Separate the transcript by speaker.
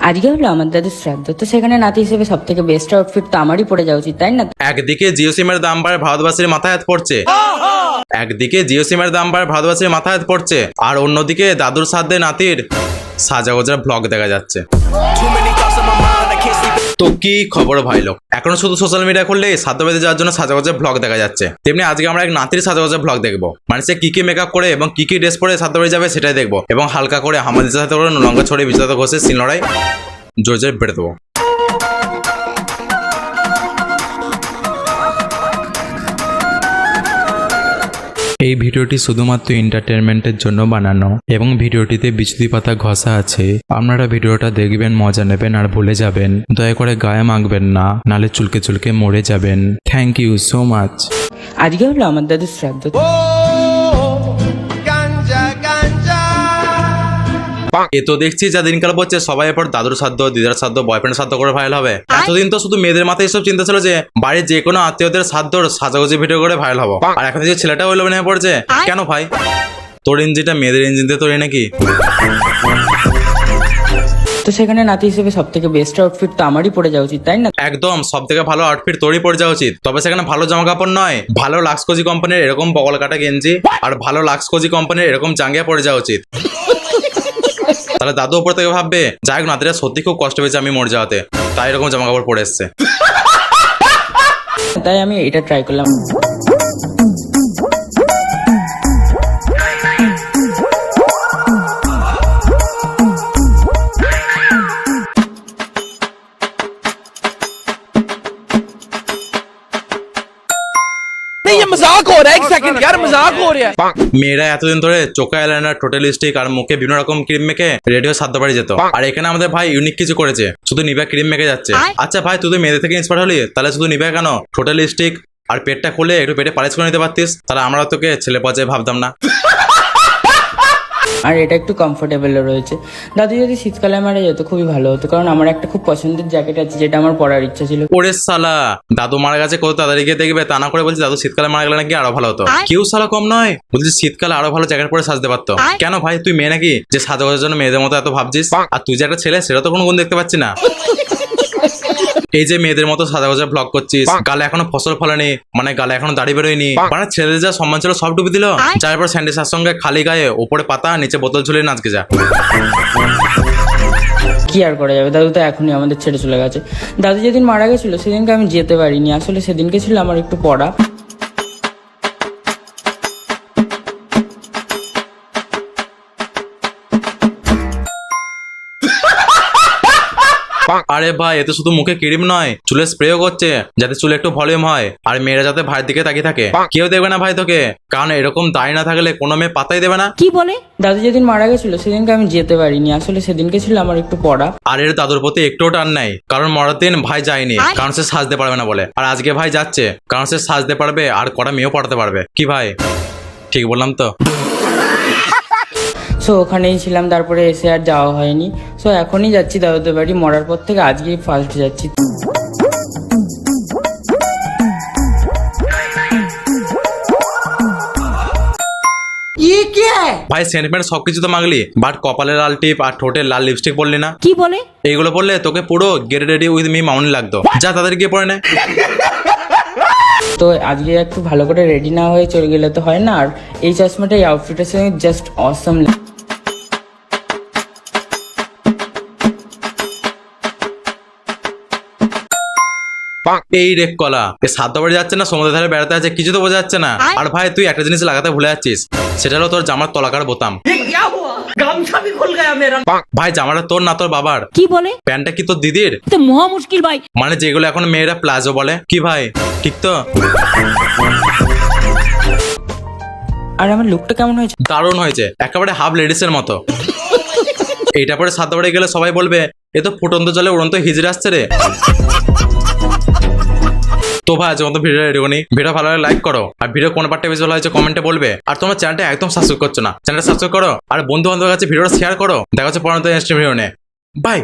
Speaker 1: আজকে হলো আমার দাদুর শ্রাদ্ধ, তো সেখানে নাতি হিসেবে সব থেকে বেস্ট আউটফিট তো আমারই পরে যাওয়া উচিত, তাই না?
Speaker 2: একদিকে জিও সিমের দাম বাড়ে ভারতবাসীর মাথায় হাত পড়ছে, একদিকে জিও সিমের দাম বাড়ে ভারতবাসীর মাথায় হাত পড়ছে, আর অন্যদিকে দাদুর সাথে নাতির সাজাগোজা ব্লগ দেখা যাচ্ছে। তো কি খবর ভাই লোক, এখনো শুধু সোশ্যাল মিডিয়া করলে সাধ্য বেঁধে যাওয়ার জন্য সাজাগোজা ব্লগ দেখা যাচ্ছে। তেমনি আজকে আমরা এক নাতির সাজাগোজা ব্লগ দেখবো, মানে সে কি কি মেকআপ করে এবং কি কি ড্রেস পরে সাধ্য বেড়ে যাবে সেটাই দেখবো, এবং হালকা করে হামাদের সাথে করে লঙ্কা ছড়ে বিচলাতে ঘষে সিন লড়াই জোরে জোরে বেড়ে দেবো।
Speaker 3: এই ভিডিওটি শুধুমাত্র এন্টারটেনমেন্টের জন্য বানানো এবং ভিডিওটিতে বিচুতি পাতা ঘষা আছে। আপনারা ভিডিওটা দেখবেন, মজা নেবেন আর ভুলে যাবেন। দয়া করে গায়ে মাখবেন না, নালে চুলকে চুলকে মরে যাবেন। Thank you so much.
Speaker 1: আজকে হলো আমার দাদুর শ্রাদ্ধ।
Speaker 2: এ তো দেখছি যা দিনকাল পড়ছে সবাই এরপর দাদুর সাধ্য, দিদার সাধ্য, বয়ফ্রেন্ড সাধ্য করে ভাইরাল হবে। এতদিন তো শুধু মেয়েদের মাথায় এসব চিন্তা ছিল যে বাড়ির যে কোনো আত্মীয়দের সাধ্যর সাজাগুজি ভিডিও করে ভাইরাল হবো, আর এখন যে ছেলেটা হইলো মনে পড়ছে কেন ভাই? তোর ইঞ্জিনটা মেয়েদের ইঞ্জিন দিয়ে তৈরি নাকি?
Speaker 1: তো সেখানে নাতি হিসেবে সব থেকে বেস্ট আউটফিট তো আমারই পরে যাওয়া উচিত, তাই না?
Speaker 2: একদম সব থেকে ভালো আউটফিট তোরই পরে যাওয়া উচিত। তবে সেখানে ভালো জামা কাপড় নয়, ভালো লাক্সকোজি কোম্পানির এরকম বগল কাটা গেঞ্জি আর ভালো লাক্সকোজি কোম্পানির এরকম জাঙ্গিয়া পরে যাওয়া উচিত। তাহলে দাদু উপর থেকে ভাববে যাই হোক নাতিরা সত্যি খুব কষ্ট পেয়েছে আমি মরে যাওয়াতে, তাই এরকম জামা কাপড় পরে এসছে।
Speaker 1: তাই আমি এটা ট্রাই করলাম।
Speaker 4: नहीं ये मजाक हो रहा है, एक सेकंड यार मजाक हो रहा है।
Speaker 2: মেয়েরা এতদিন ধরে চোখে আইলাইনার, টোটাল লিপস্টিক আর মুখে বিভিন্ন রকম ক্রিম মেখে রেডিও সাধ্য বাড়ি যেত, আর এখানে আমাদের ভাই ইউনিক কিছু করেছে, শুধু নিভা ক্রিম মেখে যাচ্ছে। আচ্ছা ভাই তুই তো মেয়েদের থেকে ইন্সপায়ার হলি, তাহলে শুধু নিভা কেন, টোটাল লিপস্টিক আর পেটটা খুলে একটু পেটে পালিশ করে নিতে পারতিস, তাহলে আমরা তোকে ছেলে পর্যায়ে ভাবতাম না।
Speaker 1: আর এটা একটু কমফোর্টেবলও রয়েছে। দাদু যদি শীতকালে মারা যেত খুবই ভালো হতো, কারণ আমার একটা খুব পছন্দের জ্যাকেট আছে যেটা আমার পরার ইচ্ছা ছিল।
Speaker 2: ওরে সালা, দাদু মারা গেছে কত তাড়াতাড়ি গিয়ে দেখবে, তা না করে বলছি দাদু শীতকালে মারা গেলে নাকি আরো ভালো হতো। কেউ সালা কম নয়, বলছি শীতকালে আরো ভালো জ্যাকেট পরে সাজতে পারতো। কেন ভাই তুই মেয়ে নাকি যে সাজার জন্য মেয়েদের মতো এত ভাবছিস? আর তুই যে একটা ছেলে সেটা তো কোনো গুণ দেখতে পাচ্ছি না। এই যে মেয়েদের মতো সাদা গোজা ব্লগ করছিস, গালে এখনো ফসল ফলেনি, মানে গালে এখনো দাড়ি বেরোয়নি, মানে ছেলেদের যা সম্মান ছিল সব ডুবি দিল, যার পর স্যান্ডেসার সঙ্গে খালি গায়ে ওপরে পাতা নিচে বোতল ঝুলিয়ে নাচকে যা।
Speaker 1: কি আর করা যাবে, দাদু তো এখনই আমাদের ছেড়ে চলে গেছে। দাদু যেদিন মারা গেছিল সেদিনকে আমি যেতে পারিনি, আসলে সেদিনকে ছিল আমার একটু পড়া।
Speaker 2: আরে ভাই এতে শুধু মুখে ক্রিম নয়, চুলে স্প্রেও করছে যাতে চুলে একটু ভলিউম হয়, আর মেয়েরা যাতে ভাইয়ের দিকে তাকিয়ে থাকে। কেউ দেবে না ভাই তোকে, কারণ এরকম দাড়ি না থাকলে কোনো মেয়ে পাতাই দেবে না।
Speaker 1: কি বলে? দাদু যেদিন মারা গেছিল সেদিনকে আমি যেতে পারিনি, আসলে সেদিনকে ছিল আমার একটু পড়া।
Speaker 2: আর এর দাদুর প্রতি একটুও টান নাই, কারণ মরার দিন ভাই যায়নি কারণ সে সাজতে পারবে না বলে, আর আজকে ভাই যাচ্ছে কারণ সে সাজতে পারবে আর কটা মেয়েও পড়াতে পারবে। কি ভাই ঠিক বললাম তো?
Speaker 1: সো ওখানেই ছিলাম, তারপরে এসে আর যাওয়া হয়নি। সো এখনই যাচ্ছি দাদুদের বাড়ি, মরার পর থেকে আজকেই ফার্স্ট যাচ্ছি।
Speaker 2: ভাই সেন্টিমেন্ট সবকিছু তো মাগলি, বাট কপালে লাল টিপ আর ঠোঁটে লাল লিপস্টিক পরলি না।
Speaker 1: কি বলে?
Speaker 2: এইগুলো পরলে তোকে পুরো get ready with me Mount লাগতো। যা তাদের গিয়ে পড়ে নে।
Speaker 1: তো আজকে একটু ভালো করে রেডি না হয়ে চলে গেলে তো হয় না। আর এই চশমাটা এই আউটফিটের সঙ্গে জাস্ট অসম।
Speaker 2: এই রেক কলা এ সাধ্য বাড়ি যাচ্ছে না সমুদ্রের ধারে বেড়াতে আছে, কিছু তো বোঝা যাচ্ছে না। আর ভাই তুই একটা জিনিস লাগাতে ভুলে যাচ্ছিস, সেটা হলো তোর জামার তলাকার বোতাম। ভাই জামাটা তোর না তোর বাবার।
Speaker 1: কি বলে?
Speaker 2: প্যান্টটা কি তোর দিদির?
Speaker 1: তো মহা মুশকিল ভাই,
Speaker 2: মানে যেগুলো এখন মেয়েরা প্লাজো বলে। কি ভাই ঠিক তো?
Speaker 1: আর আমার লুকটা কেমন হয়েছে?
Speaker 2: দারুণ হয়েছে, একেবারে হাফ লেডিস এর মতো। এইটা পরে সাধ্য বাড়ি গেলে সবাই বলবে এ তো ফুটন্ত জলে উড়ন্ত হিজড়ে আসছে রে। তো ভাই আজ মতো ভিডিও রেডি করি, ভিডিও ভালো লাগলে লাইক করো, আর ভিডিও কোন পার্টটা বেশি ভালো হয়েছে কমেন্টে বলবে। আর তোমার চ্যানেলটা একদম সাবস্ক্রাইব করছো না, চ্যানেলটা সাবস্ক্রাইব করো, আর বন্ধু বান্ধবের কাছে ভিডিওটা শেয়ার করো। দেখা হচ্ছে পরবর্তী নেক্সট ভিডিও নিয়ে। বাই।